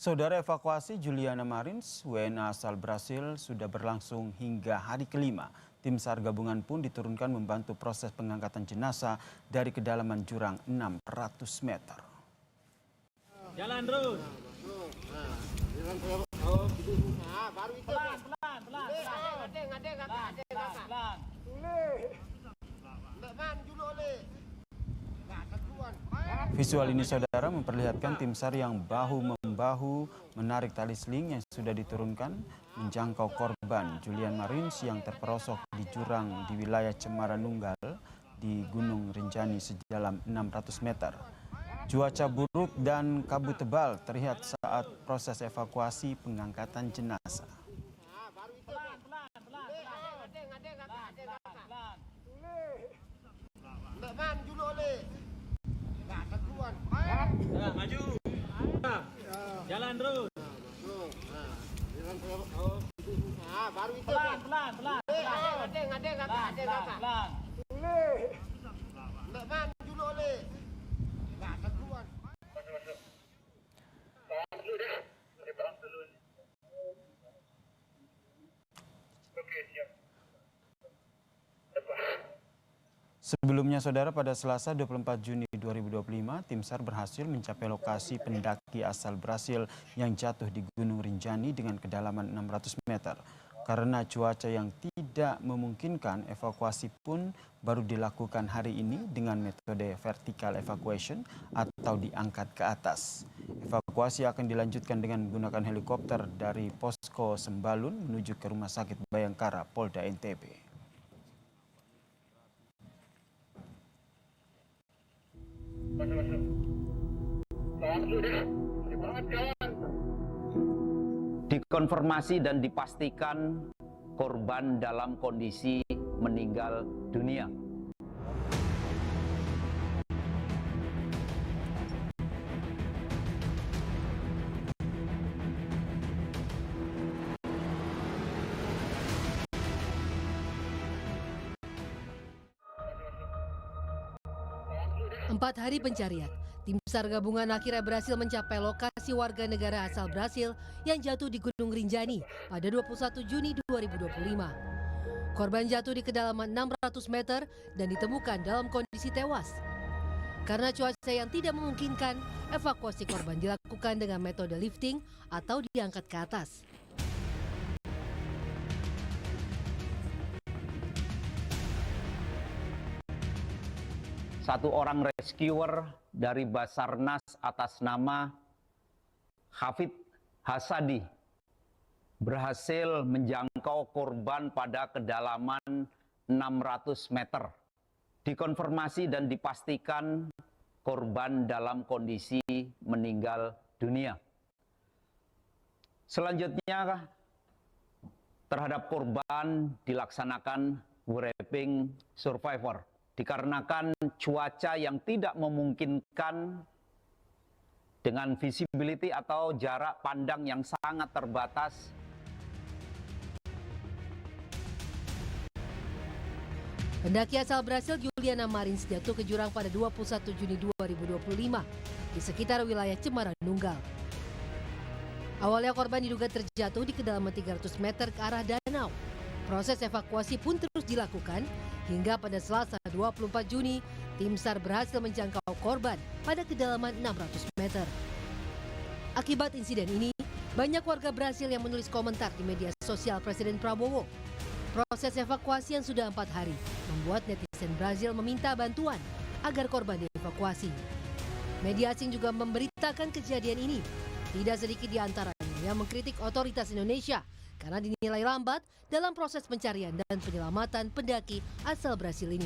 Saudara, evakuasi Juliana Marins, WNA asal Brasil, sudah berlangsung hingga hari kelima. Tim SAR gabungan pun diturunkan membantu proses pengangkatan jenazah dari kedalaman jurang 600 meter. Jalan terus. Visual ini, saudara, memperlihatkan tim SAR yang bahu-membahu menarik tali seling yang sudah diturunkan menjangkau korban Juliana Marins yang terperosok di jurang di wilayah Cemara Nunggal di Gunung Rinjani sedalam 600 meter. Cuaca buruk dan kabut tebal terlihat saat proses evakuasi pengangkatan jenazah. Maju. Jalan terus. Baru itu. Pelan. Sebelumnya, saudara, pada Selasa 24 Juni 2025, tim SAR berhasil mencapai lokasi pendaki asal Brasil yang jatuh di Gunung Rinjani dengan kedalaman 600 meter. Karena cuaca yang tidak memungkinkan, evakuasi pun baru dilakukan hari ini dengan metode vertical evacuation atau diangkat ke atas. Evakuasi akan dilanjutkan dengan menggunakan helikopter dari Posko Sembalun menuju ke Rumah Sakit Bayangkara, Polda NTB. Dikonfirmasi dan dipastikan korban dalam kondisi meninggal dunia. Empat hari pencarian, tim SAR gabungan akhirnya berhasil mencapai lokasi warga negara asal Brasil yang jatuh di Gunung Rinjani pada 21 Juni 2025. Korban jatuh di kedalaman 600 meter dan ditemukan dalam kondisi tewas. Karena cuaca yang tidak memungkinkan, evakuasi korban dilakukan dengan metode lifting atau diangkat ke atas. Satu orang rescuer dari Basarnas atas nama Hafid Hasadi berhasil menjangkau korban pada kedalaman 600 meter. Dikonfirmasi dan dipastikan korban dalam kondisi meninggal dunia. Selanjutnya terhadap korban dilaksanakan wrapping survivor. Dikarenakan cuaca yang tidak memungkinkan dengan visibility atau jarak pandang yang sangat terbatas. Pendaki asal Brasil Juliana Marins jatuh ke jurang pada 21 Juni 2025 di sekitar wilayah Cemara Nunggal. Awalnya korban diduga terjatuh di kedalaman 300 meter ke arah danau. Proses evakuasi pun terus dilakukan hingga pada Selasa 24 Juni, tim SAR berhasil menjangkau korban pada kedalaman 600 meter. Akibat insiden ini, banyak warga Brasil yang menulis komentar di media sosial Presiden Prabowo. Proses evakuasi yang sudah 4 hari membuat netizen Brasil meminta bantuan agar korban dievakuasi. Media asing juga memberitakan kejadian ini. Tidak sedikit di antaranya yang mengkritik otoritas Indonesia karena dinilai lambat dalam proses pencarian dan penyelamatan pendaki asal Brasil ini.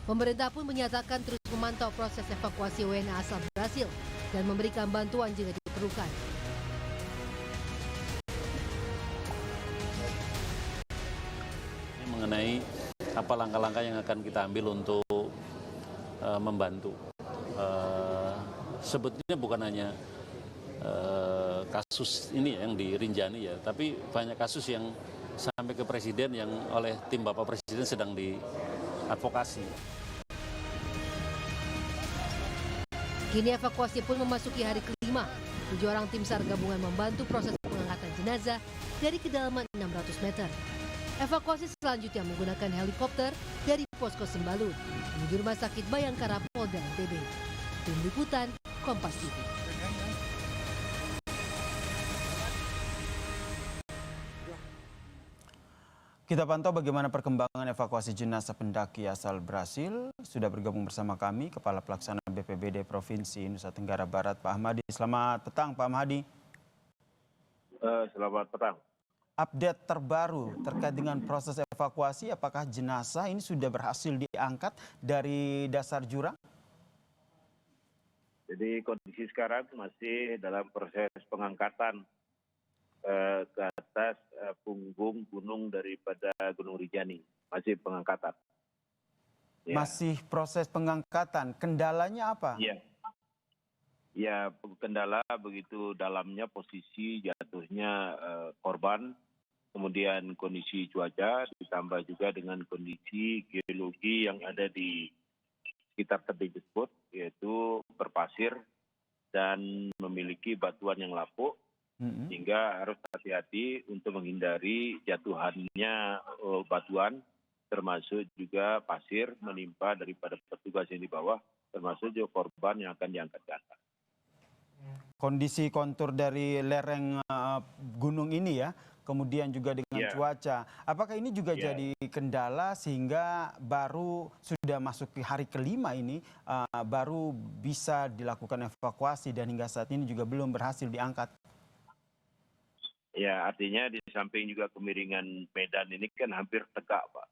Pemerintah pun menyatakan terus memantau proses evakuasi WNA asal Brasil dan memberikan bantuan jika diperlukan. Ini mengenai apa langkah-langkah yang akan kita ambil untuk membantu. Sebetulnya bukan hanya kasus ini yang di Rinjani ya, tapi banyak kasus yang sampai ke Presiden yang oleh tim Bapak Presiden sedang diadvokasi. Kini evakuasi pun memasuki hari kelima 7 orang tim SAR gabungan membantu proses pengangkatan jenazah dari kedalaman 600 meter. Evakuasi selanjutnya menggunakan helikopter dari Posko Sembalun menuju Rumah Sakit Bayangkara Polda NTB. Tim Liputan, Kompas TV. Kita pantau bagaimana perkembangan evakuasi jenazah pendaki asal Brasil. Sudah bergabung bersama kami Kepala Pelaksana BPBD Provinsi Nusa Tenggara Barat, Pak Ahmadi. Selamat petang, Pak Ahmadi. Selamat petang. Update terbaru terkait dengan proses evakuasi, apakah jenazah ini sudah berhasil diangkat dari dasar jurang? Jadi kondisi sekarang masih dalam proses pengangkatan ke atas punggung gunung daripada Gunung Rinjani. Masih pengangkatan. Ya. Masih proses pengangkatan. Kendalanya apa? Iya. Ya, kendala begitu dalamnya posisi jatuhnya korban, kemudian kondisi cuaca, ditambah juga dengan kondisi geologi yang ada di sekitar tebing tersebut, yaitu berpasir dan memiliki batuan yang lapuk, sehingga harus hati-hati untuk menghindari jatuhannya batuan, termasuk juga pasir menimpa daripada petugas yang di bawah, termasuk juga korban yang akan diangkat ke atas. Kondisi kontur dari lereng gunung ini ya, kemudian juga dengan cuaca. Apakah ini juga jadi kendala sehingga baru sudah masuk ke hari kelima ini baru bisa dilakukan evakuasi dan hingga saat ini juga belum berhasil diangkat? Ya, artinya di samping juga kemiringan medan ini kan hampir tegak, Pak.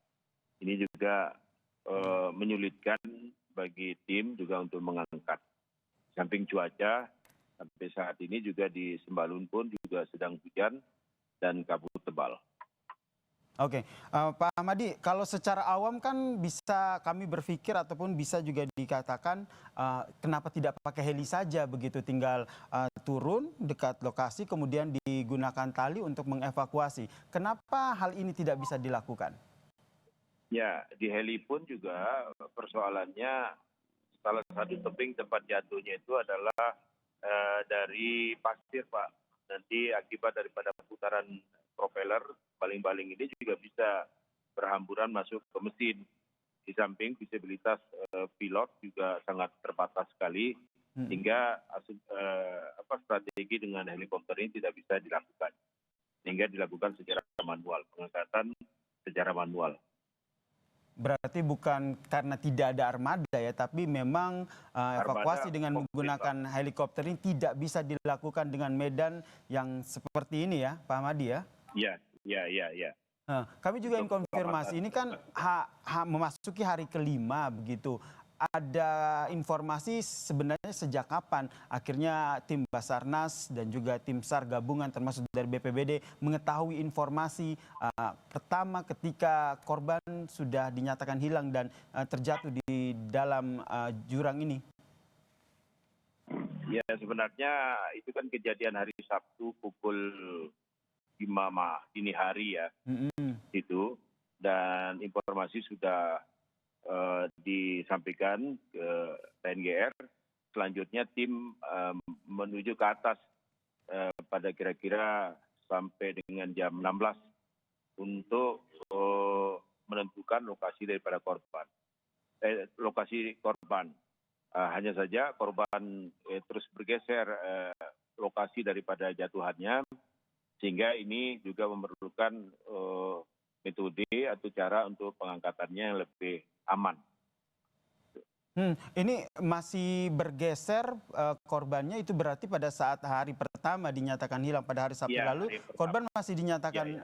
Ini juga menyulitkan bagi tim juga untuk mengangkat. Samping cuaca, sampai saat ini juga di Sembalun pun juga sedang hujan dan kabut tebal. Oke, Pak Ahmadi, kalau secara awam kan bisa kami berpikir ataupun bisa juga dikatakan kenapa tidak pakai heli saja begitu, tinggal turun dekat lokasi kemudian digunakan tali untuk mengevakuasi. Kenapa hal ini tidak bisa dilakukan? Ya, di heli pun juga persoalannya salah satu tebing tempat jatuhnya itu adalah dari pasir, Pak. Nanti akibat daripada putaran propeller, baling-baling ini juga bisa berhamburan masuk ke mesin. Di samping visibilitas pilot juga sangat terbatas sekali, sehingga strategi dengan helikopter ini tidak bisa dilakukan. Sehingga dilakukan secara manual, pengangkatan secara manual. Berarti bukan karena tidak ada armada ya, tapi memang evakuasi dengan menggunakan helikopter ini tidak bisa dilakukan dengan medan yang seperti ini ya, Pak Ahmadi ya? Iya. Nah, kami juga ingin konfirmasi, ini kan memasuki hari kelima begitu. Ada informasi sebenarnya sejak kapan akhirnya tim Basarnas dan juga tim SAR gabungan termasuk dari BPBD mengetahui informasi pertama ketika korban sudah dinyatakan hilang dan terjatuh di dalam jurang ini? Ya, sebenarnya itu kan kejadian hari Sabtu pukul 5 dini hari ya. Itu, dan informasi sudah disampaikan ke TNGR. Selanjutnya tim menuju ke atas pada kira-kira sampai dengan jam 16 untuk menentukan lokasi daripada korban. Lokasi korban. Hanya saja korban terus bergeser lokasi daripada jatuhannya, sehingga ini juga memerlukan metode atau cara untuk pengangkatannya yang lebih aman. Ini masih bergeser korbannya, itu berarti pada saat hari pertama dinyatakan hilang pada hari Sabtu lalu, korban masih dinyatakan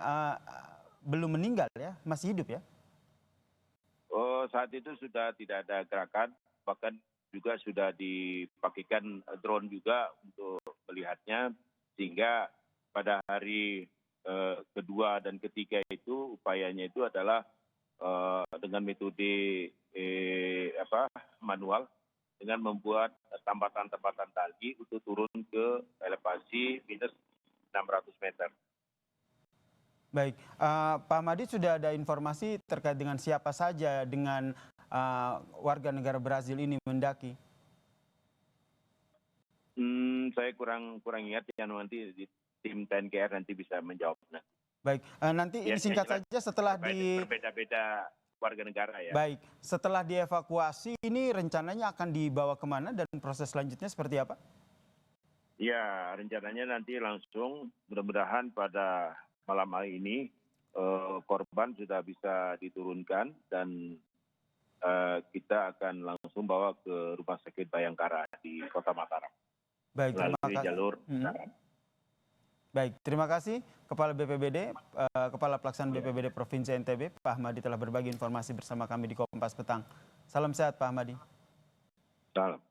belum meninggal ya, masih hidup ya? Saat itu sudah tidak ada gerakan, bahkan juga sudah dipakaikan drone juga untuk melihatnya, sehingga pada hari kedua dan ketiga itu upayanya itu adalah dengan metode manual, dengan membuat tambatan-tambatan tali untuk turun ke elevasi minus 600 meter. Baik, Pak Ahmadi, sudah ada informasi terkait dengan siapa saja dengan warga negara Brazil ini mendaki? saya kurang ingat ya, nanti di tim TNKR nanti bisa menjawabnya. Baik, nanti ini singkat saja setelah berbeda-beda warga negara ya. Baik, setelah dievakuasi ini rencananya akan dibawa kemana dan proses selanjutnya seperti apa? Ya, rencananya nanti langsung mudah-mudahan pada malam hari ini korban sudah bisa diturunkan dan kita akan langsung bawa ke Rumah Sakit Bayangkara di Kota Mataram. Baik, terima Melalui kasih. jalur darat. Baik, terima kasih Kepala BPBD, Kepala Pelaksana BPBD Provinsi NTB, Pak Ahmadi telah berbagi informasi bersama kami di Kompas Petang. Salam sehat Pak Ahmadi. Salam.